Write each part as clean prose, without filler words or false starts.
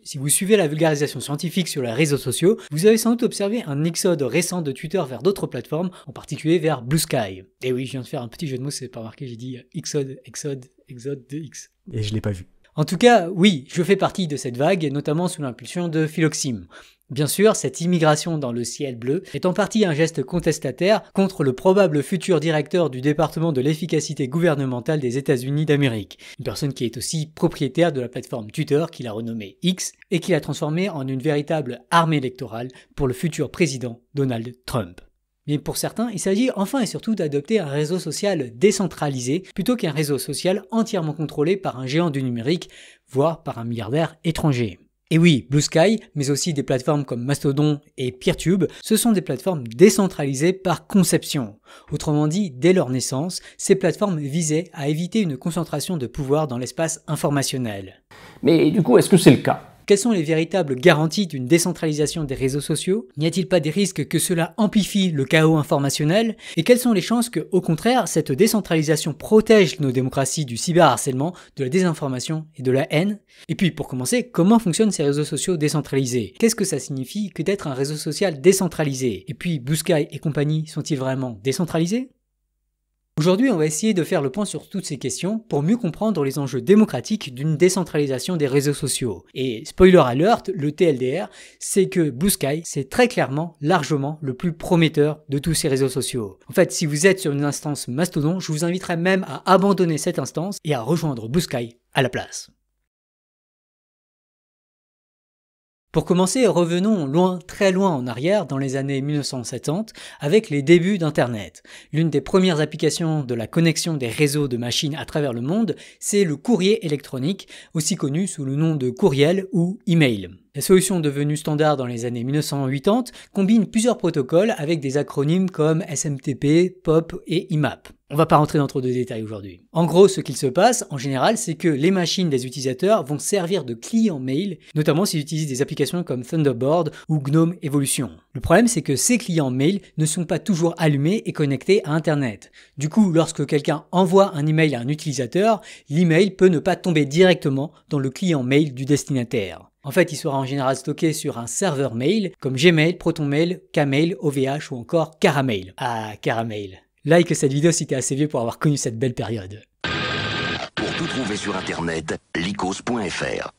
Si vous suivez la vulgarisation scientifique sur les réseaux sociaux, vous avez sans doute observé un exode récent de Twitter vers d'autres plateformes, en particulier vers Blue Sky. Et oui, je viens de faire un petit jeu de mots, c'est pas marqué, j'ai dit exode de X. Et je l'ai pas vu. En tout cas, oui, je fais partie de cette vague, notamment sous l'impulsion de Philoxime. Bien sûr, cette immigration dans le ciel bleu est en partie un geste contestataire contre le probable futur directeur du département de l'efficacité gouvernementale des États-Unis d'Amérique, une personne qui est aussi propriétaire de la plateforme Twitter qu'il a renommée X et qu'il a transformée en une véritable armée électorale pour le futur président Donald Trump. Mais pour certains, il s'agit enfin et surtout d'adopter un réseau social décentralisé plutôt qu'un réseau social entièrement contrôlé par un géant du numérique, voire par un milliardaire étranger. Et oui, Blue Sky, mais aussi des plateformes comme Mastodon et Peertube, ce sont des plateformes décentralisées par conception. Autrement dit, dès leur naissance, ces plateformes visaient à éviter une concentration de pouvoir dans l'espace informationnel. Mais du coup, est-ce que c'est le cas ? Quelles sont les véritables garanties d'une décentralisation des réseaux sociaux? N'y a-t-il pas des risques que cela amplifie le chaos informationnel? Et quelles sont les chances que, au contraire, cette décentralisation protège nos démocraties du cyberharcèlement, de la désinformation et de la haine? Et puis, pour commencer, comment fonctionnent ces réseaux sociaux décentralisés? Qu'est-ce que ça signifie que d'être un réseau social décentralisé? Et puis, Blue Sky et compagnie sont-ils vraiment décentralisés? Aujourd'hui, on va essayer de faire le point sur toutes ces questions pour mieux comprendre les enjeux démocratiques d'une décentralisation des réseaux sociaux. Et spoiler alert, le TLDR, c'est que Blue Sky, c'est très clairement, largement, le plus prometteur de tous ces réseaux sociaux. En fait, si vous êtes sur une instance Mastodon, je vous inviterai même à abandonner cette instance et à rejoindre Blue Sky à la place. Pour commencer, revenons loin, très loin en arrière, dans les années 1970, avec les débuts d'Internet. L'une des premières applications de la connexion des réseaux de machines à travers le monde, c'est le courrier électronique, aussi connu sous le nom de courriel ou email. La solution devenue standard dans les années 1980 combine plusieurs protocoles avec des acronymes comme SMTP, POP et IMAP. On va pas rentrer dans trop de détails aujourd'hui. En gros, ce qu'il se passe, en général, c'est que les machines des utilisateurs vont servir de clients mail, notamment s'ils utilisent des applications comme Thunderbird ou GNOME Evolution. Le problème, c'est que ces clients mail ne sont pas toujours allumés et connectés à Internet. Du coup, lorsque quelqu'un envoie un email à un utilisateur, l'email peut ne pas tomber directement dans le client mail du destinataire. En fait, il sera en général stocké sur un serveur mail, comme Gmail, ProtonMail, Kmail, OVH ou encore Caramel. Ah, Caramel. Like cette vidéo si t'es assez vieux pour avoir connu cette belle période. Pour tout trouver sur internet, lycos.fr.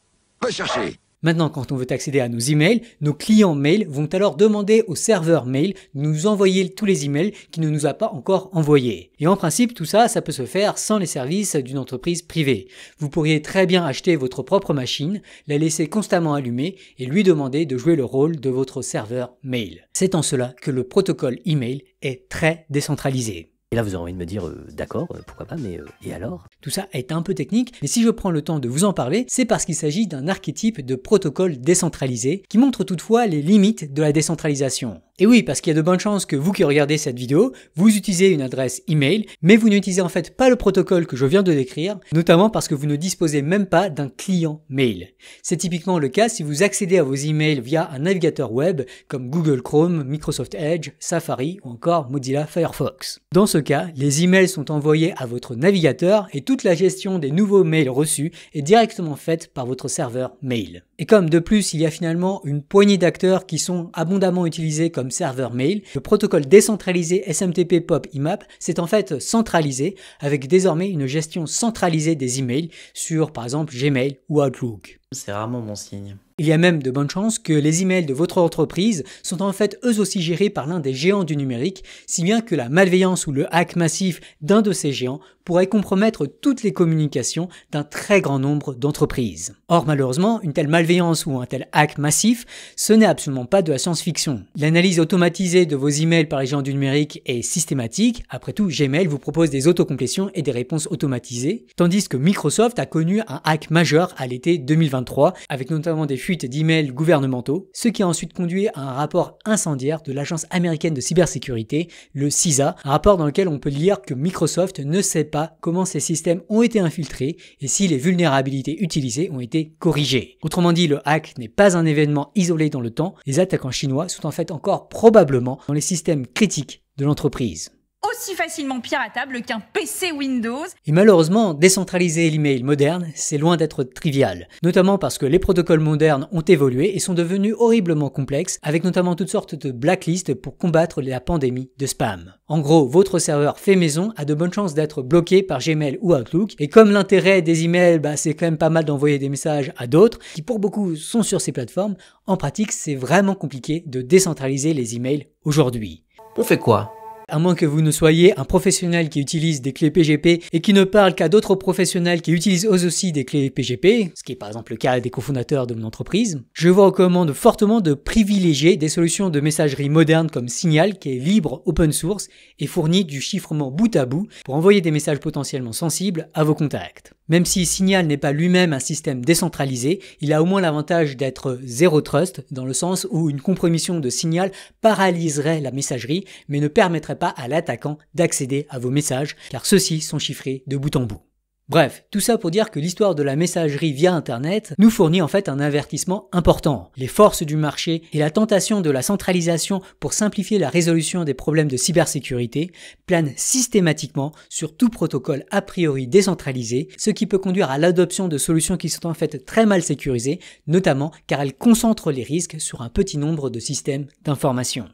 Va chercher. Maintenant, quand on veut accéder à nos emails, nos clients mail vont alors demander au serveur mail de nous envoyer tous les emails qu'il ne nous a pas encore envoyés. Et en principe, tout ça, ça peut se faire sans les services d'une entreprise privée. Vous pourriez très bien acheter votre propre machine, la laisser constamment allumée et lui demander de jouer le rôle de votre serveur mail. C'est en cela que le protocole email est très décentralisé. Et là, vous avez envie de me dire, d'accord, pourquoi pas, mais et alors? Tout ça est un peu technique, mais si je prends le temps de vous en parler, c'est parce qu'il s'agit d'un archétype de protocole décentralisé qui montre toutefois les limites de la décentralisation. Et oui, parce qu'il y a de bonnes chances que vous qui regardez cette vidéo, vous utilisez une adresse email, mais vous n'utilisez en fait pas le protocole que je viens de décrire, notamment parce que vous ne disposez même pas d'un client mail. C'est typiquement le cas si vous accédez à vos emails via un navigateur web comme Google Chrome, Microsoft Edge, Safari ou encore Mozilla Firefox. Dans ce cas, les emails sont envoyés à votre navigateur et toute la gestion des nouveaux mails reçus est directement faite par votre serveur mail. Et comme de plus il y a finalement une poignée d'acteurs qui sont abondamment utilisés comme serveur mail, le protocole décentralisé SMTP POP IMAP s'est en fait centralisé avec désormais une gestion centralisée des emails sur par exemple Gmail ou Outlook. C'est rarement bon signe. Il y a même de bonnes chances que les emails de votre entreprise sont en fait eux aussi gérés par l'un des géants du numérique, si bien que la malveillance ou le hack massif d'un de ces géants pourrait compromettre toutes les communications d'un très grand nombre d'entreprises. Or malheureusement, une telle malveillance ou un tel hack massif, ce n'est absolument pas de la science-fiction. L'analyse automatisée de vos emails par les géants du numérique est systématique. Après tout, Gmail vous propose des autocomplétions et des réponses automatisées, tandis que Microsoft a connu un hack majeur à l'été 2023, avec notamment des fuites d'emails gouvernementaux, ce qui a ensuite conduit à un rapport incendiaire de l'agence américaine de cybersécurité, le CISA, un rapport dans lequel on peut lire que Microsoft ne sait pas comment ces systèmes ont été infiltrés et si les vulnérabilités utilisées ont été corrigées. Autrement dit, le hack n'est pas un événement isolé dans le temps, les attaquants chinois sont en fait encore probablement dans les systèmes critiques de l'entreprise. aussi facilement piratable qu'un PC Windows. Et malheureusement, décentraliser l'email moderne, c'est loin d'être trivial. Notamment parce que les protocoles modernes ont évolué et sont devenus horriblement complexes, avec notamment toutes sortes de blacklists pour combattre la pandémie de spam. En gros, votre serveur fait maison a de bonnes chances d'être bloqué par Gmail ou Outlook, et comme l'intérêt des emails, c'est quand même pas mal d'envoyer des messages à d'autres, qui pour beaucoup sont sur ces plateformes, en pratique, c'est vraiment compliqué de décentraliser les emails aujourd'hui. On fait quoi? À moins que vous ne soyez un professionnel qui utilise des clés PGP et qui ne parle qu'à d'autres professionnels qui utilisent eux aussi des clés PGP, ce qui est par exemple le cas des cofondateurs de mon entreprise, je vous recommande fortement de privilégier des solutions de messagerie modernes comme Signal, qui est libre, open source et fournit du chiffrement bout à bout pour envoyer des messages potentiellement sensibles à vos contacts. Même si Signal n'est pas lui-même un système décentralisé, il a au moins l'avantage d'être zéro trust, dans le sens où une compromission de Signal paralyserait la messagerie, mais ne permettrait pas à l'attaquant d'accéder à vos messages, car ceux-ci sont chiffrés de bout en bout. Bref, tout ça pour dire que l'histoire de la messagerie via Internet nous fournit en fait un avertissement important. Les forces du marché et la tentation de la centralisation pour simplifier la résolution des problèmes de cybersécurité planent systématiquement sur tout protocole a priori décentralisé, ce qui peut conduire à l'adoption de solutions qui sont en fait très mal sécurisées, notamment car elles concentrent les risques sur un petit nombre de systèmes d'information.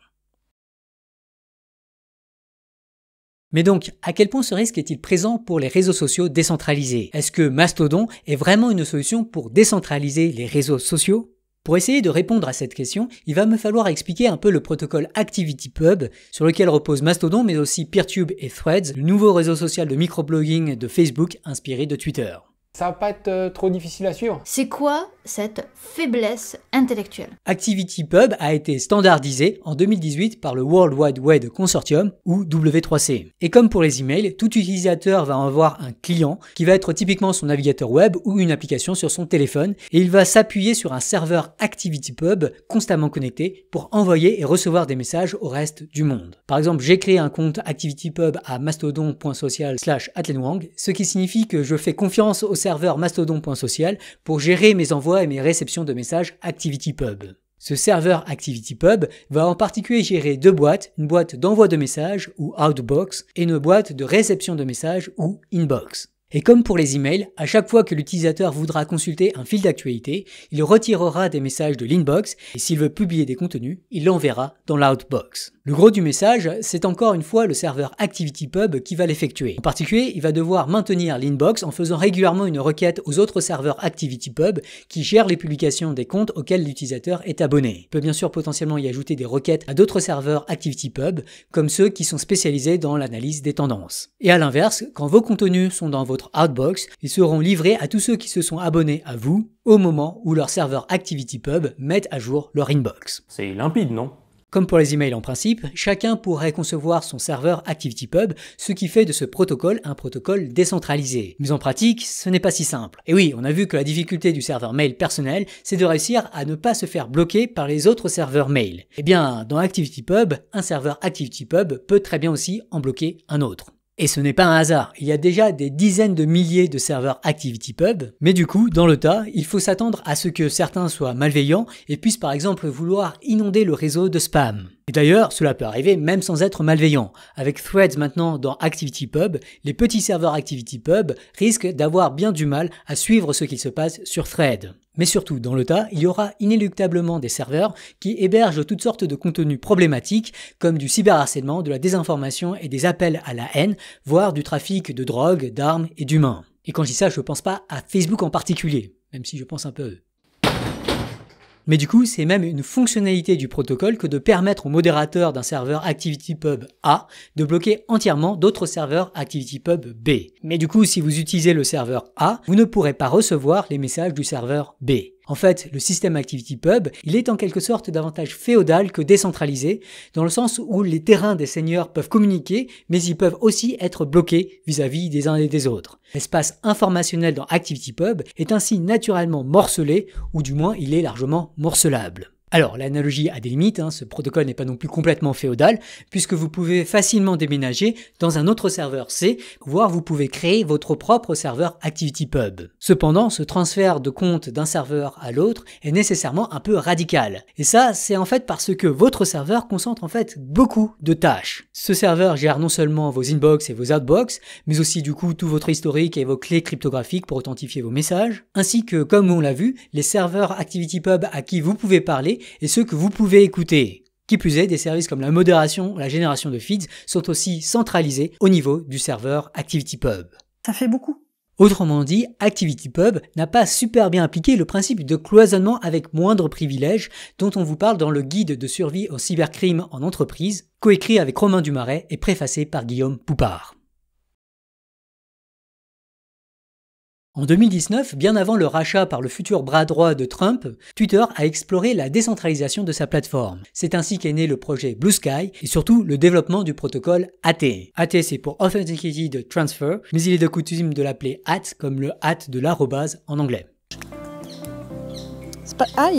Mais donc, à quel point ce risque est-il présent pour les réseaux sociaux décentralisés? Est-ce que Mastodon est vraiment une solution pour décentraliser les réseaux sociaux? Pour essayer de répondre à cette question, il va me falloir expliquer un peu le protocole ActivityPub sur lequel repose Mastodon mais aussi Peertube et Threads, le nouveau réseau social de microblogging de Facebook inspiré de Twitter. Ça va pas être trop difficile à suivre. C'est quoi cette faiblesse intellectuelle? ActivityPub a été standardisé en 2018 par le World Wide Web Consortium ou W3C. Et comme pour les emails, tout utilisateur va avoir un client qui va être typiquement son navigateur web ou une application sur son téléphone et il va s'appuyer sur un serveur ActivityPub constamment connecté pour envoyer et recevoir des messages au reste du monde. Par exemple, j'ai créé un compte ActivityPub à mastodon.social/atlenwang, ce qui signifie que je fais confiance au serveur mastodon.social pour gérer mes envois et mes réceptions de messages ActivityPub. Ce serveur ActivityPub va en particulier gérer deux boîtes, une boîte d'envoi de messages ou Outbox et une boîte de réception de messages ou Inbox. Et comme pour les emails, à chaque fois que l'utilisateur voudra consulter un fil d'actualité, il retirera des messages de l'inbox et s'il veut publier des contenus, il l'enverra dans l'outbox. Le gros du message, c'est encore une fois le serveur ActivityPub qui va l'effectuer. En particulier, il va devoir maintenir l'inbox en faisant régulièrement une requête aux autres serveurs ActivityPub qui gèrent les publications des comptes auxquels l'utilisateur est abonné. Il peut bien sûr potentiellement y ajouter des requêtes à d'autres serveurs ActivityPub, comme ceux qui sont spécialisés dans l'analyse des tendances. Et à l'inverse, quand vos contenus sont dans votre Outbox, ils seront livrés à tous ceux qui se sont abonnés à vous au moment où leur serveur ActivityPub met à jour leur inbox. C'est limpide, non? Comme pour les emails en principe, chacun pourrait concevoir son serveur ActivityPub, ce qui fait de ce protocole un protocole décentralisé. Mais en pratique, ce n'est pas si simple. Et oui, on a vu que la difficulté du serveur mail personnel, c'est de réussir à ne pas se faire bloquer par les autres serveurs mail. Eh bien, dans ActivityPub, un serveur ActivityPub peut très bien aussi en bloquer un autre. Et ce n'est pas un hasard, il y a déjà des dizaines de milliers de serveurs ActivityPub, mais du coup, dans le tas, il faut s'attendre à ce que certains soient malveillants et puissent par exemple vouloir inonder le réseau de spam. Et d'ailleurs, cela peut arriver même sans être malveillant. Avec Threads maintenant dans ActivityPub, les petits serveurs ActivityPub risquent d'avoir bien du mal à suivre ce qu'il se passe sur Threads. Mais surtout, dans le tas, il y aura inéluctablement des serveurs qui hébergent toutes sortes de contenus problématiques comme du cyberharcèlement, de la désinformation et des appels à la haine, voire du trafic de drogue, d'armes et d'humains. Et quand je dis ça, je pense pas à Facebook en particulier, même si je pense un peu à eux. Mais du coup, c'est même une fonctionnalité du protocole que de permettre au modérateur d'un serveur ActivityPub A de bloquer entièrement d'autres serveurs ActivityPub B. Mais du coup, si vous utilisez le serveur A, vous ne pourrez pas recevoir les messages du serveur B. En fait, le système ActivityPub, il est en quelque sorte davantage féodal que décentralisé, dans le sens où les terrains des seigneurs peuvent communiquer, mais ils peuvent aussi être bloqués vis-à-vis des uns et des autres. L'espace informationnel dans ActivityPub est ainsi naturellement morcelé, ou du moins il est largement morcelable. Alors, l'analogie a des limites, ce protocole n'est pas non plus complètement féodal, puisque vous pouvez facilement déménager dans un autre serveur C, voire vous pouvez créer votre propre serveur ActivityPub. Cependant, ce transfert de compte d'un serveur à l'autre est nécessairement un peu radical. Et ça, c'est en fait parce que votre serveur concentre en fait beaucoup de tâches. Ce serveur gère non seulement vos inbox et vos outbox, mais aussi du coup tout votre historique et vos clés cryptographiques pour authentifier vos messages, ainsi que, comme on l'a vu, les serveurs ActivityPub à qui vous pouvez parler et ceux que vous pouvez écouter. Qui plus est, des services comme la modération ou la génération de feeds sont aussi centralisés au niveau du serveur ActivityPub. Ça fait beaucoup. Autrement dit, ActivityPub n'a pas super bien appliqué le principe de cloisonnement avec moindre privilège dont on vous parle dans le guide de survie au cybercrime en entreprise, coécrit avec Romain Dumaret et préfacé par Guillaume Poupard. En 2019, bien avant le rachat par le futur bras droit de Trump, Twitter a exploré la décentralisation de sa plateforme. C'est ainsi qu'est né le projet Blue Sky et surtout le développement du protocole AT. AT c'est pour Authenticated Transfer, mais il est de coutume de l'appeler AT comme le at de l'arrobase en anglais.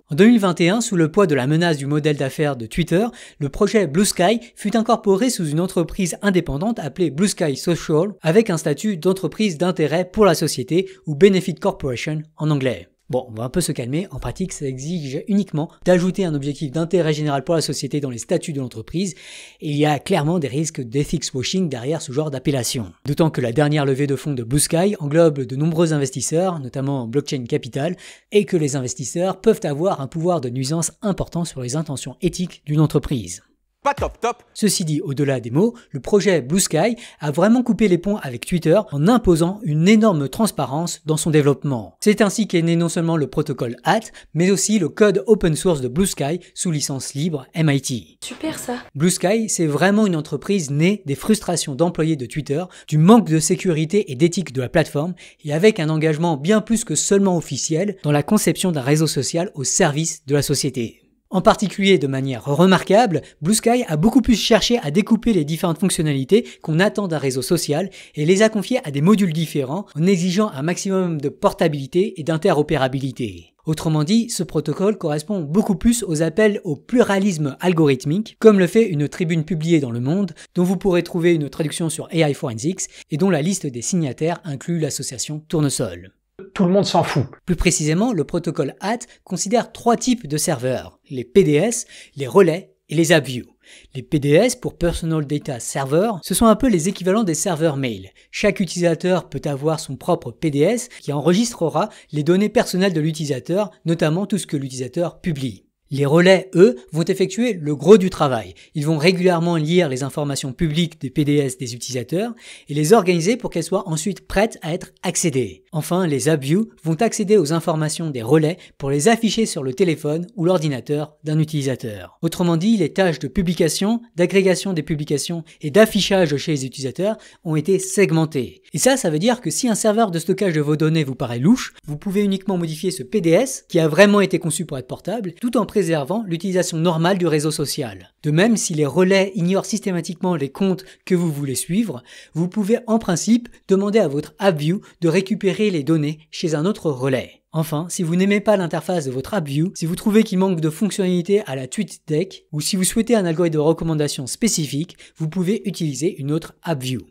En 2021, sous le poids de la menace du modèle d'affaires de Twitter, le projet Blue Sky fut incorporé sous une entreprise indépendante appelée Blue Sky Social avec un statut d'entreprise d'intérêt pour la société ou Benefit Corporation en anglais. Bon, on va un peu se calmer, en pratique ça exige uniquement d'ajouter un objectif d'intérêt général pour la société dans les statuts de l'entreprise et il y a clairement des risques d'ethics washing derrière ce genre d'appellation. D'autant que la dernière levée de fonds de Blue Sky englobe de nombreux investisseurs, notamment Blockchain Capital, et que les investisseurs peuvent avoir un pouvoir de nuisance important sur les intentions éthiques d'une entreprise. Pas top top. Ceci dit, au-delà des mots, le projet Blue Sky a vraiment coupé les ponts avec Twitter en imposant une énorme transparence dans son développement. C'est ainsi qu'est né non seulement le protocole AT, mais aussi le code open source de Blue Sky sous licence libre MIT. Super ça. Blue Sky, c'est vraiment une entreprise née des frustrations d'employés de Twitter, du manque de sécurité et d'éthique de la plateforme, et avec un engagement bien plus que seulement officiel dans la conception d'un réseau social au service de la société. En particulier, de manière remarquable, Blue Sky a beaucoup plus cherché à découper les différentes fonctionnalités qu'on attend d'un réseau social et les a confiées à des modules différents en exigeant un maximum de portabilité et d'interopérabilité. Autrement dit, ce protocole correspond beaucoup plus aux appels au pluralisme algorithmique, comme le fait une tribune publiée dans Le Monde, dont vous pourrez trouver une traduction sur AI Forensics et dont la liste des signataires inclut l'association Tournesol. Tout le monde s'en fout. Plus précisément, le protocole AT considère 3 types de serveurs, les PDS, les relais et les AppView. Les PDS, pour Personal Data Server, ce sont un peu les équivalents des serveurs mail. Chaque utilisateur peut avoir son propre PDS qui enregistrera les données personnelles de l'utilisateur, notamment tout ce que l'utilisateur publie. Les relais, eux, vont effectuer le gros du travail. Ils vont régulièrement lire les informations publiques des PDS des utilisateurs et les organiser pour qu'elles soient ensuite prêtes à être accédées. Enfin, les AppView vont accéder aux informations des relais pour les afficher sur le téléphone ou l'ordinateur d'un utilisateur. Autrement dit, les tâches de publication, d'agrégation des publications et d'affichage chez les utilisateurs ont été segmentées. Et ça veut dire que si un serveur de stockage de vos données vous paraît louche, vous pouvez uniquement modifier ce PDS qui a vraiment été conçu pour être portable, tout en préservant l'utilisation normale du réseau social. De même, si les relais ignorent systématiquement les comptes que vous voulez suivre, vous pouvez en principe demander à votre AppView de récupérer les données chez un autre relais. Enfin, si vous n'aimez pas l'interface de votre AppView, si vous trouvez qu'il manque de fonctionnalités à la TweetDeck, ou si vous souhaitez un algorithme de recommandation spécifique, vous pouvez utiliser une autre AppView.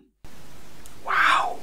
Waouh!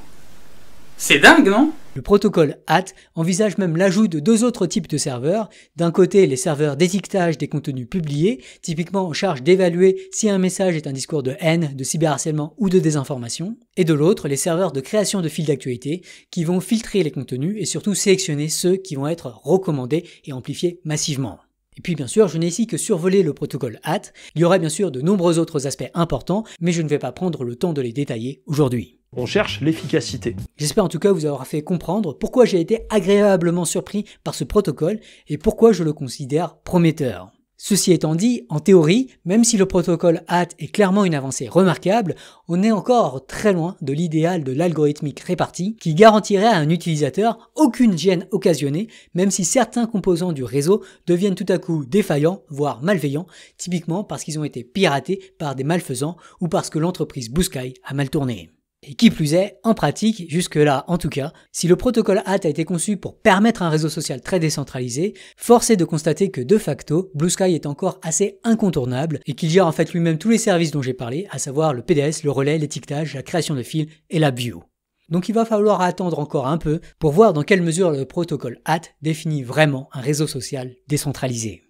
C'est dingue, non? Le protocole AT envisage même l'ajout de 2 autres types de serveurs. D'un côté, les serveurs d'étiquetage des contenus publiés, typiquement en charge d'évaluer si un message est un discours de haine, de cyberharcèlement ou de désinformation. Et de l'autre, les serveurs de création de fils d'actualité qui vont filtrer les contenus et surtout sélectionner ceux qui vont être recommandés et amplifiés massivement. Et puis bien sûr, je n'ai ici que survolé le protocole AT. Il y aura bien sûr de nombreux autres aspects importants, mais je ne vais pas prendre le temps de les détailler aujourd'hui. On cherche l'efficacité. J'espère en tout cas vous avoir fait comprendre pourquoi j'ai été agréablement surpris par ce protocole et pourquoi je le considère prometteur. Ceci étant dit, en théorie, même si le protocole AT est clairement une avancée remarquable, on est encore très loin de l'idéal de l'algorithmique répartie qui garantirait à un utilisateur aucune gêne occasionnée, même si certains composants du réseau deviennent tout à coup défaillants, voire malveillants, typiquement parce qu'ils ont été piratés par des malfaisants ou parce que l'entreprise Blue Sky a mal tourné. Et qui plus est, en pratique, jusque-là en tout cas, si le protocole HAT a été conçu pour permettre un réseau social très décentralisé, force est de constater que de facto, Blue Sky est encore assez incontournable et qu'il gère en fait lui-même tous les services dont j'ai parlé, à savoir le PDS, le relais, l'étiquetage, la création de fils et la bio. Donc il va falloir attendre encore un peu pour voir dans quelle mesure le protocole HAT définit vraiment un réseau social décentralisé.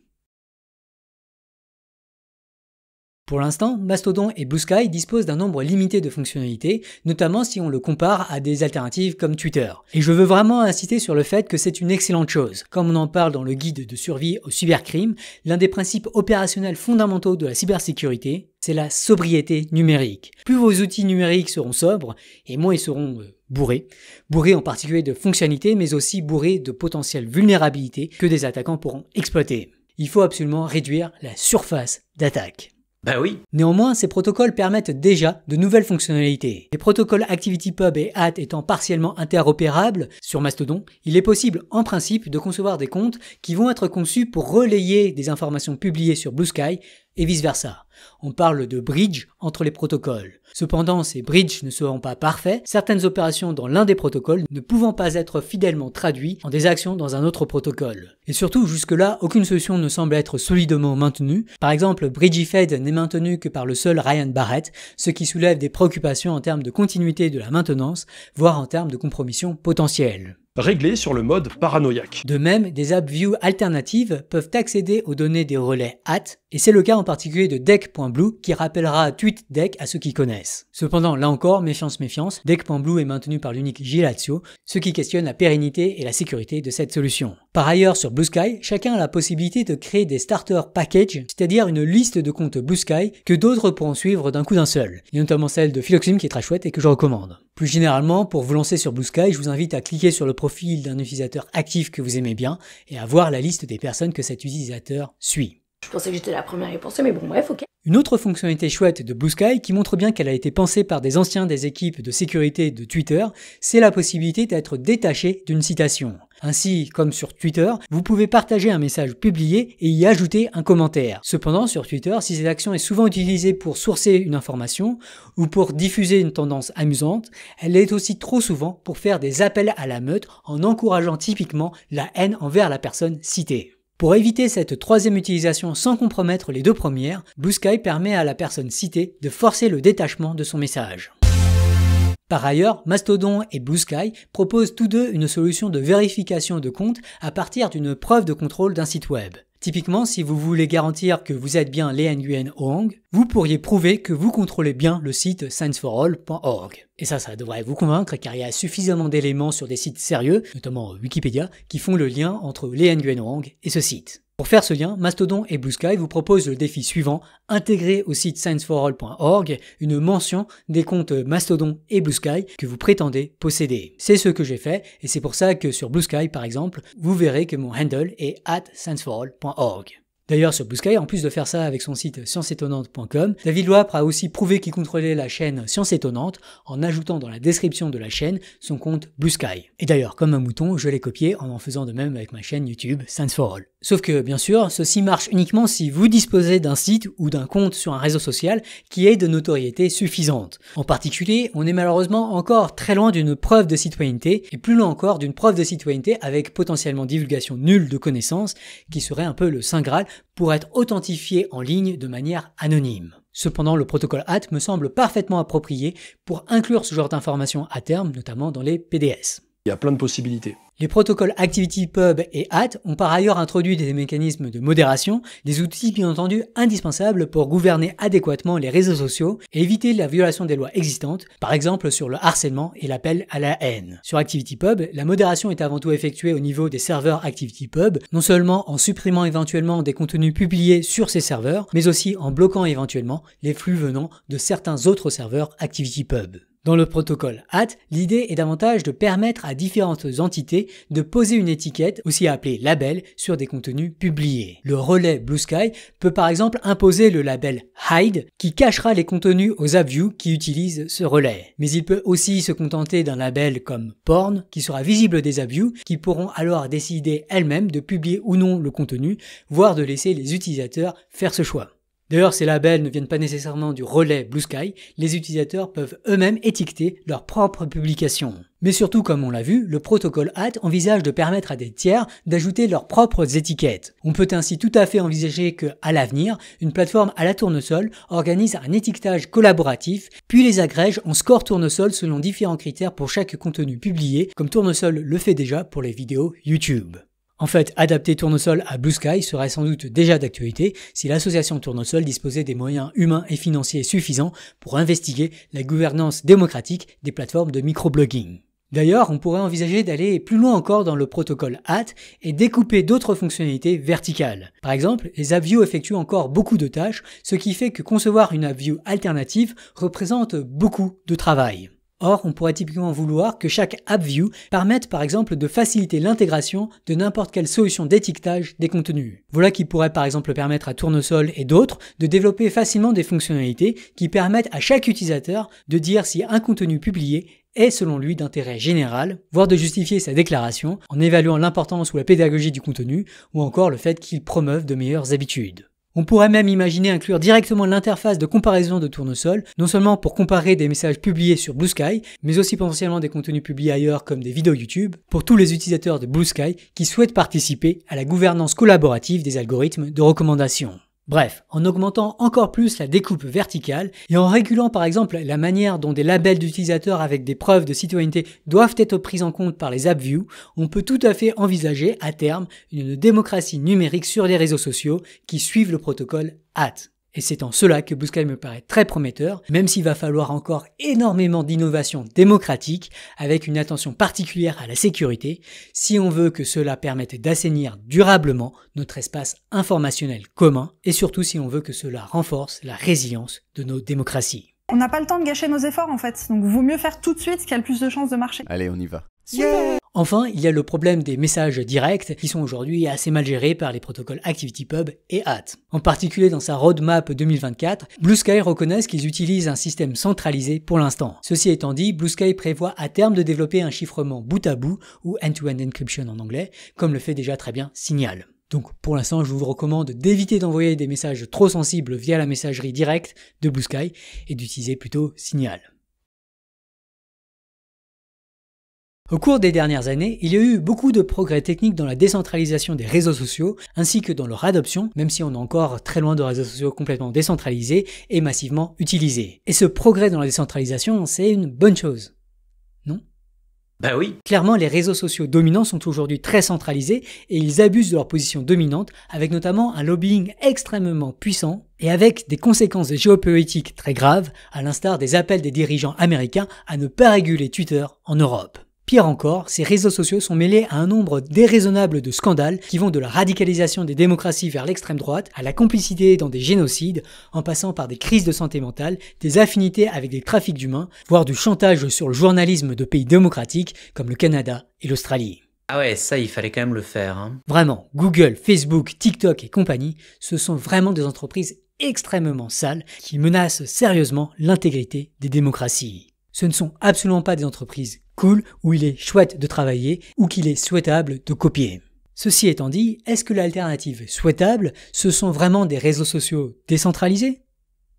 Pour l'instant, Mastodon et Blue Sky disposent d'un nombre limité de fonctionnalités, notamment si on le compare à des alternatives comme Twitter. Et je veux vraiment insister sur le fait que c'est une excellente chose. Comme on en parle dans le guide de survie au cybercrime, l'un des principes opérationnels fondamentaux de la cybersécurité, c'est la sobriété numérique. Plus vos outils numériques seront sobres, et moins ils seront bourrés. Bourrés en particulier de fonctionnalités, mais aussi bourrés de potentielles vulnérabilités que des attaquants pourront exploiter. Il faut absolument réduire la surface d'attaque. Bah oui. Néanmoins, ces protocoles permettent déjà de nouvelles fonctionnalités. Les protocoles ActivityPub et HAT étant partiellement interopérables sur Mastodon, il est possible en principe de concevoir des comptes qui vont être conçus pour relayer des informations publiées sur Blue Sky et vice-versa. On parle de bridge entre les protocoles. Cependant, ces bridges ne seront pas parfaits, certaines opérations dans l'un des protocoles ne pouvant pas être fidèlement traduites en des actions dans un autre protocole. Et surtout, jusque-là, aucune solution ne semble être solidement maintenue. Par exemple, Bridgefed n'est maintenu que par le seul Ryan Barrett, ce qui soulève des préoccupations en termes de continuité de la maintenance, voire en termes de compromission potentielle. Réglé sur le mode paranoïaque. De même, des AppView alternatives peuvent accéder aux données des relais HAT, et c'est le cas en particulier de Deck.blue qui rappellera TweetDeck à ceux qui connaissent. Cependant, là encore, méfiance, Deck.blue est maintenu par l'unique Gilatio, ce qui questionne la pérennité et la sécurité de cette solution. Par ailleurs, sur Blue Sky, chacun a la possibilité de créer des starter packages, c'est-à-dire une liste de comptes Blue Sky que d'autres pourront suivre d'un coup d'un seul. Il y a notamment celle de Philoxime qui est très chouette et que je recommande. Plus généralement, pour vous lancer sur Blue Sky, je vous invite à cliquer sur le profil d'un utilisateur actif que vous aimez bien et à voir la liste des personnes que cet utilisateur suit. Je pensais que j'étais la première à y penser, mais bon bref, ok. Une autre fonctionnalité chouette de Blue Sky qui montre bien qu'elle a été pensée par des anciens des équipes de sécurité de Twitter, c'est la possibilité d'être détaché d'une citation. Ainsi, comme sur Twitter, vous pouvez partager un message publié et y ajouter un commentaire. Cependant, sur Twitter, si cette action est souvent utilisée pour sourcer une information ou pour diffuser une tendance amusante, elle est aussi trop souvent pour faire des appels à la meute en encourageant typiquement la haine envers la personne citée. Pour éviter cette troisième utilisation sans compromettre les deux premières, Blue Sky permet à la personne citée de forcer le détachement de son message. Par ailleurs, Mastodon et Blue Sky proposent tous deux une solution de vérification de compte à partir d'une preuve de contrôle d'un site web. Typiquement, si vous voulez garantir que vous êtes bien Lee Nguyen Oang, vous pourriez prouver que vous contrôlez bien le site scienceforall.org. Et ça devrait vous convaincre car il y a suffisamment d'éléments sur des sites sérieux, notamment Wikipédia, qui font le lien entre Lee Nguyen Oang et ce site. Pour faire ce lien, Mastodon et Blue Sky vous proposent le défi suivant, intégrer au site scienceforall.org une mention des comptes Mastodon et Blue Sky que vous prétendez posséder. C'est ce que j'ai fait et c'est pour ça que sur Blue Sky par exemple, vous verrez que mon handle est @scienceforall.org. D'ailleurs, sur Blue Sky, en plus de faire ça avec son site scienceétonnante.com, David Loapre a aussi prouvé qu'il contrôlait la chaîne Science Étonnante en ajoutant dans la description de la chaîne son compte Blue Sky. Et d'ailleurs, comme un mouton, je l'ai copié en faisant de même avec ma chaîne YouTube Science for All. Sauf que, bien sûr, ceci marche uniquement si vous disposez d'un site ou d'un compte sur un réseau social qui est de notoriété suffisante. En particulier, on est malheureusement encore très loin d'une preuve de citoyenneté, et plus loin encore d'une preuve de citoyenneté avec potentiellement divulgation nulle de connaissances, qui serait un peu le saint graal pour être authentifié en ligne de manière anonyme. Cependant, le protocole HAT me semble parfaitement approprié pour inclure ce genre d'informations à terme, notamment dans les PDS. Il y a plein de possibilités. Les protocoles ActivityPub et HAT ont par ailleurs introduit des mécanismes de modération, des outils bien entendu indispensables pour gouverner adéquatement les réseaux sociaux et éviter la violation des lois existantes, par exemple sur le harcèlement et l'appel à la haine. Sur ActivityPub, la modération est avant tout effectuée au niveau des serveurs ActivityPub, non seulement en supprimant éventuellement des contenus publiés sur ces serveurs, mais aussi en bloquant éventuellement les flux venant de certains autres serveurs ActivityPub. Dans le protocole HAT, l'idée est davantage de permettre à différentes entités de poser une étiquette, aussi appelée label, sur des contenus publiés. Le relais Blue Sky peut par exemple imposer le label Hide, qui cachera les contenus aux AppView qui utilisent ce relais. Mais il peut aussi se contenter d'un label comme Porn, qui sera visible des AppView, qui pourront alors décider elles-mêmes de publier ou non le contenu, voire de laisser les utilisateurs faire ce choix. D'ailleurs, ces labels ne viennent pas nécessairement du relais Blue Sky, les utilisateurs peuvent eux-mêmes étiqueter leurs propres publications. Mais surtout, comme on l'a vu, le protocole HAT envisage de permettre à des tiers d'ajouter leurs propres étiquettes. On peut ainsi tout à fait envisager que, à l'avenir, une plateforme à la tournesol organise un étiquetage collaboratif, puis les agrège en score tournesol selon différents critères pour chaque contenu publié, comme Tournesol le fait déjà pour les vidéos YouTube. En fait, adapter Tournesol à Blue Sky serait sans doute déjà d'actualité si l'association Tournesol disposait des moyens humains et financiers suffisants pour investiguer la gouvernance démocratique des plateformes de microblogging. D'ailleurs, on pourrait envisager d'aller plus loin encore dans le protocole HAT et découper d'autres fonctionnalités verticales. Par exemple, les AppView effectuent encore beaucoup de tâches, ce qui fait que concevoir une AppView alternative représente beaucoup de travail. Or, on pourrait typiquement vouloir que chaque AppView permette par exemple de faciliter l'intégration de n'importe quelle solution d'étiquetage des contenus. Voilà qui pourrait par exemple permettre à Tournesol et d'autres de développer facilement des fonctionnalités qui permettent à chaque utilisateur de dire si un contenu publié est selon lui d'intérêt général, voire de justifier sa déclaration en évaluant l'importance ou la pédagogie du contenu, ou encore le fait qu'il promeuve de meilleures habitudes. On pourrait même imaginer inclure directement l'interface de comparaison de Tournesol, non seulement pour comparer des messages publiés sur Blue Sky, mais aussi potentiellement des contenus publiés ailleurs comme des vidéos YouTube, pour tous les utilisateurs de Blue Sky qui souhaitent participer à la gouvernance collaborative des algorithmes de recommandation. Bref, en augmentant encore plus la découpe verticale et en régulant par exemple la manière dont des labels d'utilisateurs avec des preuves de citoyenneté doivent être pris en compte par les AppView, on peut tout à fait envisager à terme une démocratie numérique sur les réseaux sociaux qui suivent le protocole HAT. Et c'est en cela que Blue Sky me paraît très prometteur, même s'il va falloir encore énormément d'innovation démocratique, avec une attention particulière à la sécurité, si on veut que cela permette d'assainir durablement notre espace informationnel commun, et surtout si on veut que cela renforce la résilience de nos démocraties. On n'a pas le temps de gâcher nos efforts en fait, donc vaut mieux faire tout de suite ce qui a le plus de chances de marcher. Allez, on y va. Yeah. Enfin, il y a le problème des messages directs qui sont aujourd'hui assez mal gérés par les protocoles ActivityPub et HAT. En particulier dans sa roadmap 2024, Blue Sky reconnaît qu'ils utilisent un système centralisé pour l'instant. Ceci étant dit, Blue Sky prévoit à terme de développer un chiffrement bout à bout, ou end-to-end encryption en anglais, comme le fait déjà très bien Signal. Donc pour l'instant, je vous recommande d'éviter d'envoyer des messages trop sensibles via la messagerie directe de Blue Sky et d'utiliser plutôt Signal. Au cours des dernières années, il y a eu beaucoup de progrès techniques dans la décentralisation des réseaux sociaux, ainsi que dans leur adoption, même si on est encore très loin de réseaux sociaux complètement décentralisés et massivement utilisés. Et ce progrès dans la décentralisation, c'est une bonne chose, non ? Bah oui. Clairement, les réseaux sociaux dominants sont aujourd'hui très centralisés et ils abusent de leur position dominante, avec notamment un lobbying extrêmement puissant et avec des conséquences géopolitiques très graves, à l'instar des appels des dirigeants américains à ne pas réguler Twitter en Europe. Pire encore, ces réseaux sociaux sont mêlés à un nombre déraisonnable de scandales qui vont de la radicalisation des démocraties vers l'extrême droite à la complicité dans des génocides, en passant par des crises de santé mentale, des affinités avec des trafics d'humains, voire du chantage sur le journalisme de pays démocratiques comme le Canada et l'Australie. Ah ouais, ça il fallait quand même le faire. Hein. Vraiment, Google, Facebook, TikTok et compagnie, ce sont vraiment des entreprises extrêmement sales qui menacent sérieusement l'intégrité des démocraties. Ce ne sont absolument pas des entreprises cool où il est chouette de travailler ou qu'il est souhaitable de copier. Ceci étant dit, est-ce que l'alternative souhaitable, ce sont vraiment des réseaux sociaux décentralisés ?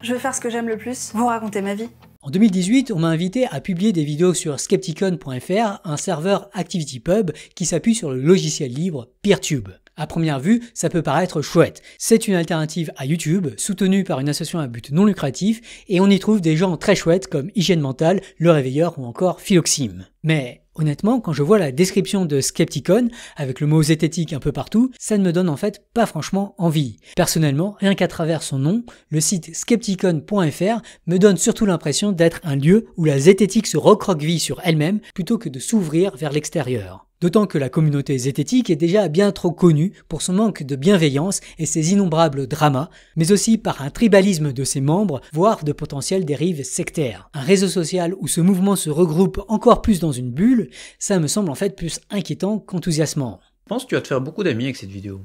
Je vais faire ce que j'aime le plus, vous raconter ma vie. En 2018, on m'a invité à publier des vidéos sur Skepticon.fr, un serveur ActivityPub qui s'appuie sur le logiciel libre Peertube. À première vue, ça peut paraître chouette. C'est une alternative à YouTube, soutenue par une association à but non lucratif, et on y trouve des gens très chouettes comme Hygiène Mentale, Le Réveilleur ou encore Philoxime. Mais honnêtement, quand je vois la description de Skepticon, avec le mot zététique un peu partout, ça ne me donne en fait pas franchement envie. Personnellement, rien qu'à travers son nom, le site skepticon.fr me donne surtout l'impression d'être un lieu où la zététique se recroqueville sur elle-même plutôt que de s'ouvrir vers l'extérieur. D'autant que la communauté zététique est déjà bien trop connue pour son manque de bienveillance et ses innombrables dramas, mais aussi par un tribalisme de ses membres, voire de potentielles dérives sectaires. Un réseau social où ce mouvement se regroupe encore plus dans une bulle, ça me semble en fait plus inquiétant qu'enthousiasmant. Je pense que tu vas te faire beaucoup d'amis avec cette vidéo.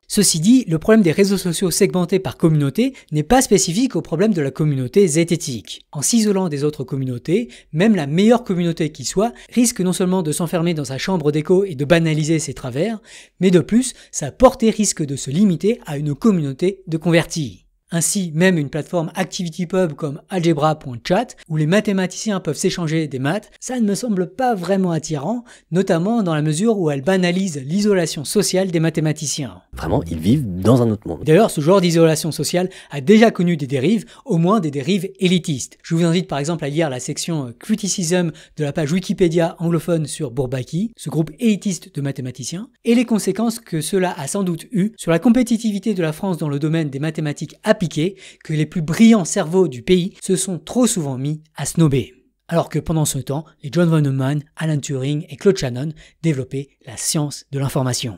Ceci dit, le problème des réseaux sociaux segmentés par communauté n'est pas spécifique au problème de la communauté zététique. En s'isolant des autres communautés, même la meilleure communauté qui soit risque non seulement de s'enfermer dans sa chambre d'écho et de banaliser ses travers, mais de plus, sa portée risque de se limiter à une communauté de convertis. Ainsi, même une plateforme ActivityPub comme Algebra.chat, où les mathématiciens peuvent s'échanger des maths, ça ne me semble pas vraiment attirant, notamment dans la mesure où elle banalise l'isolation sociale des mathématiciens. Vraiment, ils vivent dans un autre monde. D'ailleurs, ce genre d'isolation sociale a déjà connu des dérives, au moins des dérives élitistes. Je vous invite par exemple à lire la section Criticism de la page Wikipédia anglophone sur Bourbaki, ce groupe élitiste de mathématiciens, et les conséquences que cela a sans doute eu sur la compétitivité de la France dans le domaine des mathématiques appliquées, que les plus brillants cerveaux du pays se sont trop souvent mis à snober. Alors que pendant ce temps, les John von Neumann, Alan Turing et Claude Shannon développaient la science de l'information.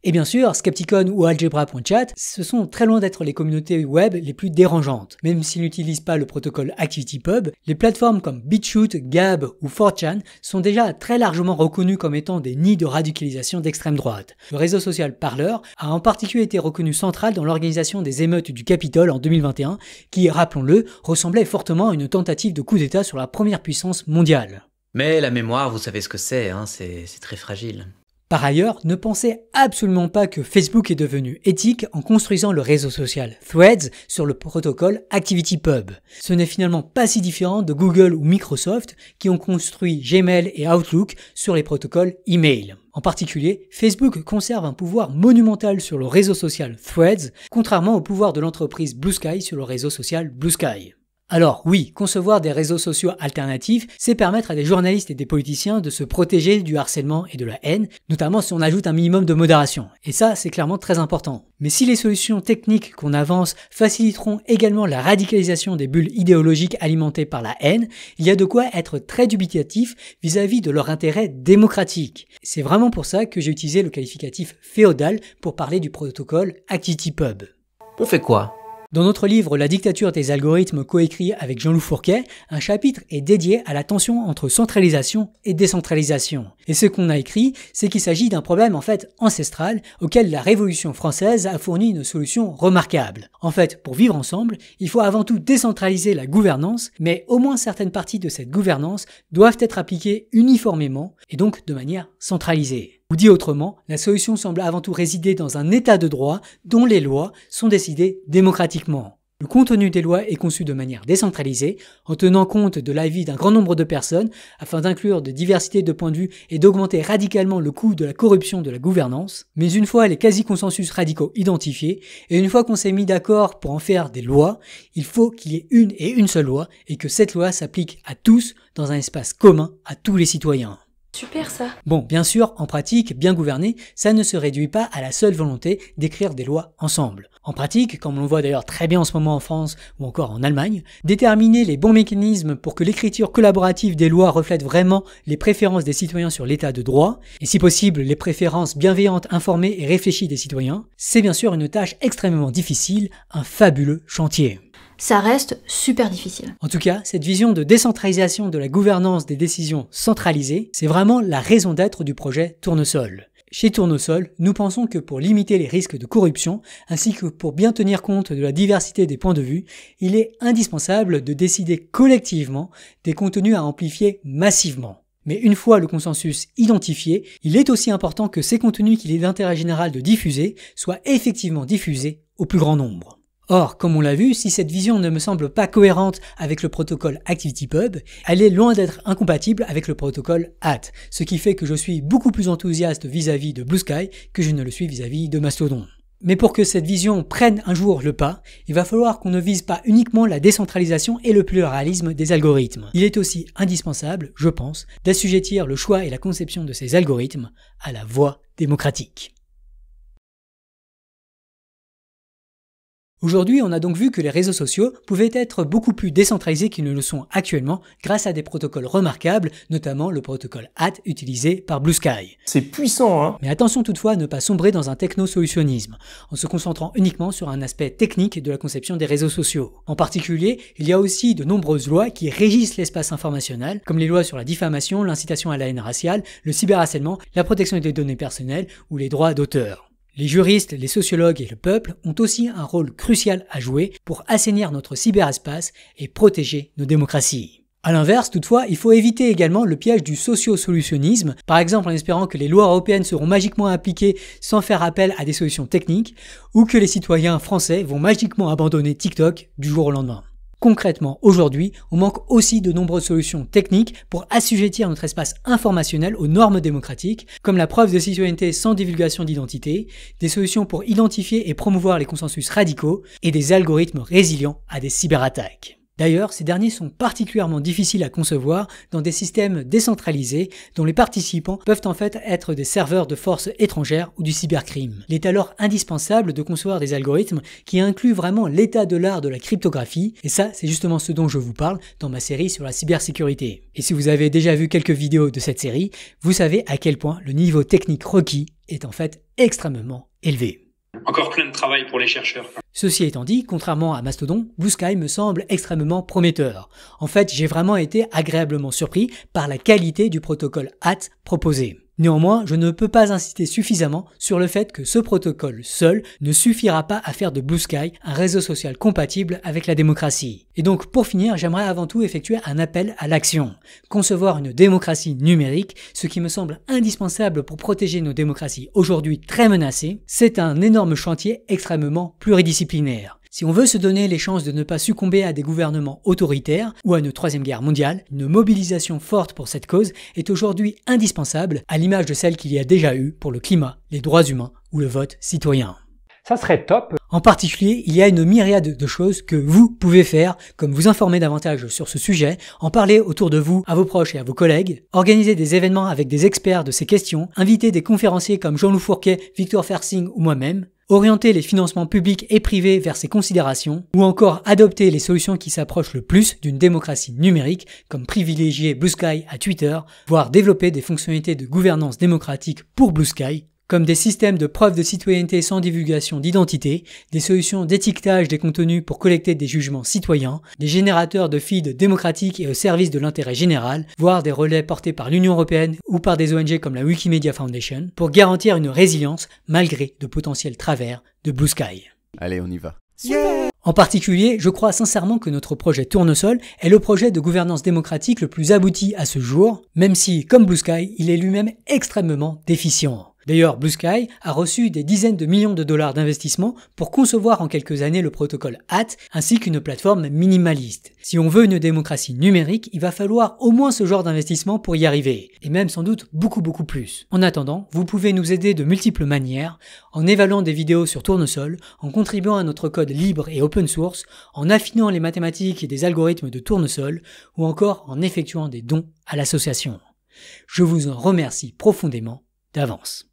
Et bien sûr, Skepticon ou Algebra.chat, ce sont très loin d'être les communautés web les plus dérangeantes. Même s'ils n'utilisent pas le protocole ActivityPub, les plateformes comme BitChute, Gab ou 4chan sont déjà très largement reconnues comme étant des nids de radicalisation d'extrême droite. Le réseau social Parler a en particulier été reconnu central dans l'organisation des émeutes du Capitole en 2021, qui, rappelons-le, ressemblait fortement à une tentative de coup d'État sur la première puissance mondiale. Mais la mémoire, vous savez ce que c'est, hein, c'est très fragile. Par ailleurs, ne pensez absolument pas que Facebook est devenu éthique en construisant le réseau social Threads sur le protocole ActivityPub. Ce n'est finalement pas si différent de Google ou Microsoft qui ont construit Gmail et Outlook sur les protocoles email. En particulier, Facebook conserve un pouvoir monumental sur le réseau social Threads, contrairement au pouvoir de l'entreprise Blue Sky sur le réseau social Blue Sky. Alors oui, concevoir des réseaux sociaux alternatifs, c'est permettre à des journalistes et des politiciens de se protéger du harcèlement et de la haine, notamment si on ajoute un minimum de modération. Et ça, c'est clairement très important. Mais si les solutions techniques qu'on avance faciliteront également la radicalisation des bulles idéologiques alimentées par la haine, il y a de quoi être très dubitatif vis-à-vis de leur intérêt démocratique. C'est vraiment pour ça que j'ai utilisé le qualificatif féodal pour parler du protocole ActivityPub. On fait quoi ? Dans notre livre La dictature des algorithmes coécrit avec Jean-Loup Fourquet, un chapitre est dédié à la tension entre centralisation et décentralisation. Et ce qu'on a écrit, c'est qu'il s'agit d'un problème en fait ancestral auquel la Révolution française a fourni une solution remarquable. En fait, pour vivre ensemble, il faut avant tout décentraliser la gouvernance, mais au moins certaines parties de cette gouvernance doivent être appliquées uniformément et donc de manière centralisée. Ou dit autrement, la solution semble avant tout résider dans un état de droit dont les lois sont décidées démocratiquement. Le contenu des lois est conçu de manière décentralisée, en tenant compte de l'avis d'un grand nombre de personnes, afin d'inclure de diversité de points de vue et d'augmenter radicalement le coût de la corruption de la gouvernance. Mais une fois les quasi-consensus radicaux identifiés, et une fois qu'on s'est mis d'accord pour en faire des lois, il faut qu'il y ait une et une seule loi, et que cette loi s'applique à tous dans un espace commun à tous les citoyens. Super ça. Bon, bien sûr, en pratique, bien gouverner, ça ne se réduit pas à la seule volonté d'écrire des lois ensemble. En pratique, comme on le voit d'ailleurs très bien en ce moment en France ou encore en Allemagne, déterminer les bons mécanismes pour que l'écriture collaborative des lois reflète vraiment les préférences des citoyens sur l'état de droit, et si possible les préférences bienveillantes, informées et réfléchies des citoyens, c'est bien sûr une tâche extrêmement difficile, un fabuleux chantier. Ça reste super difficile. En tout cas, cette vision de décentralisation de la gouvernance des décisions centralisées, c'est vraiment la raison d'être du projet Tournesol. Chez Tournesol, nous pensons que pour limiter les risques de corruption, ainsi que pour bien tenir compte de la diversité des points de vue, il est indispensable de décider collectivement des contenus à amplifier massivement. Mais une fois le consensus identifié, il est aussi important que ces contenus qu'il est d'intérêt général de diffuser soient effectivement diffusés au plus grand nombre. Or, comme on l'a vu, si cette vision ne me semble pas cohérente avec le protocole ActivityPub, elle est loin d'être incompatible avec le protocole HAT, ce qui fait que je suis beaucoup plus enthousiaste vis-à-vis de Blue Sky que je ne le suis vis-à-vis de Mastodon. Mais pour que cette vision prenne un jour le pas, il va falloir qu'on ne vise pas uniquement la décentralisation et le pluralisme des algorithmes. Il est aussi indispensable, je pense, d'assujettir le choix et la conception de ces algorithmes à la voie démocratique. Aujourd'hui, on a donc vu que les réseaux sociaux pouvaient être beaucoup plus décentralisés qu'ils ne le sont actuellement grâce à des protocoles remarquables, notamment le protocole HAT utilisé par Blue Sky. C'est puissant, hein. Mais attention toutefois à ne pas sombrer dans un techno-solutionnisme, en se concentrant uniquement sur un aspect technique de la conception des réseaux sociaux. En particulier, il y a aussi de nombreuses lois qui régissent l'espace informationnel, comme les lois sur la diffamation, l'incitation à la haine raciale, le cyberharcèlement, la protection des données personnelles ou les droits d'auteur. Les juristes, les sociologues et le peuple ont aussi un rôle crucial à jouer pour assainir notre cyberespace et protéger nos démocraties. A l'inverse, toutefois, il faut éviter également le piège du socio-solutionnisme, par exemple en espérant que les lois européennes seront magiquement appliquées sans faire appel à des solutions techniques, ou que les citoyens français vont magiquement abandonner TikTok du jour au lendemain. Concrètement, aujourd'hui, on manque aussi de nombreuses solutions techniques pour assujettir notre espace informationnel aux normes démocratiques, comme la preuve de citoyenneté sans divulgation d'identité, des solutions pour identifier et promouvoir les consensus radicaux, et des algorithmes résilients à des cyberattaques. D'ailleurs, ces derniers sont particulièrement difficiles à concevoir dans des systèmes décentralisés dont les participants peuvent en fait être des serveurs de forces étrangères ou du cybercrime. Il est alors indispensable de concevoir des algorithmes qui incluent vraiment l'état de l'art de la cryptographie, et ça, c'est justement ce dont je vous parle dans ma série sur la cybersécurité. Et si vous avez déjà vu quelques vidéos de cette série, vous savez à quel point le niveau technique requis est en fait extrêmement élevé. Encore plein de travail pour les chercheurs. Ceci étant dit, contrairement à Mastodon, Blue Sky me semble extrêmement prometteur. En fait, j'ai vraiment été agréablement surpris par la qualité du protocole HAT proposé. Néanmoins, je ne peux pas insister suffisamment sur le fait que ce protocole seul ne suffira pas à faire de Blue Sky un réseau social compatible avec la démocratie. Et donc, pour finir, j'aimerais avant tout effectuer un appel à l'action. Concevoir une démocratie numérique, ce qui me semble indispensable pour protéger nos démocraties aujourd'hui très menacées, c'est un énorme chantier extrêmement pluridisciplinaire. Si on veut se donner les chances de ne pas succomber à des gouvernements autoritaires ou à une troisième guerre mondiale, une mobilisation forte pour cette cause est aujourd'hui indispensable, à l'image de celle qu'il y a déjà eu pour le climat, les droits humains ou le vote citoyen. Ça serait top. En particulier, il y a une myriade de choses que vous pouvez faire, comme vous informer davantage sur ce sujet, en parler autour de vous, à vos proches et à vos collègues, organiser des événements avec des experts de ces questions, inviter des conférenciers comme Jean-Loup Fourquet, Victor Fersing ou moi-même, orienter les financements publics et privés vers ces considérations, ou encore adopter les solutions qui s'approchent le plus d'une démocratie numérique, comme privilégier Blue Sky à Twitter, voire développer des fonctionnalités de gouvernance démocratique pour Blue Sky, comme des systèmes de preuve de citoyenneté sans divulgation d'identité, des solutions d'étiquetage des contenus pour collecter des jugements citoyens, des générateurs de feeds démocratiques et au service de l'intérêt général, voire des relais portés par l'Union européenne ou par des ONG comme la Wikimedia Foundation, pour garantir une résilience malgré de potentiels travers de Blue Sky. Allez, on y va. Yeah. En particulier, je crois sincèrement que notre projet Tournesol est le projet de gouvernance démocratique le plus abouti à ce jour, même si, comme Blue Sky, il est lui-même extrêmement déficient. D'ailleurs, Blue Sky a reçu des dizaines de millions de dollars d'investissement pour concevoir en quelques années le protocole HAT ainsi qu'une plateforme minimaliste. Si on veut une démocratie numérique, il va falloir au moins ce genre d'investissement pour y arriver, et même sans doute beaucoup plus. En attendant, vous pouvez nous aider de multiples manières, en évaluant des vidéos sur Tournesol, en contribuant à notre code libre et open source, en affinant les mathématiques et des algorithmes de Tournesol, ou encore en effectuant des dons à l'association. Je vous en remercie profondément d'avance.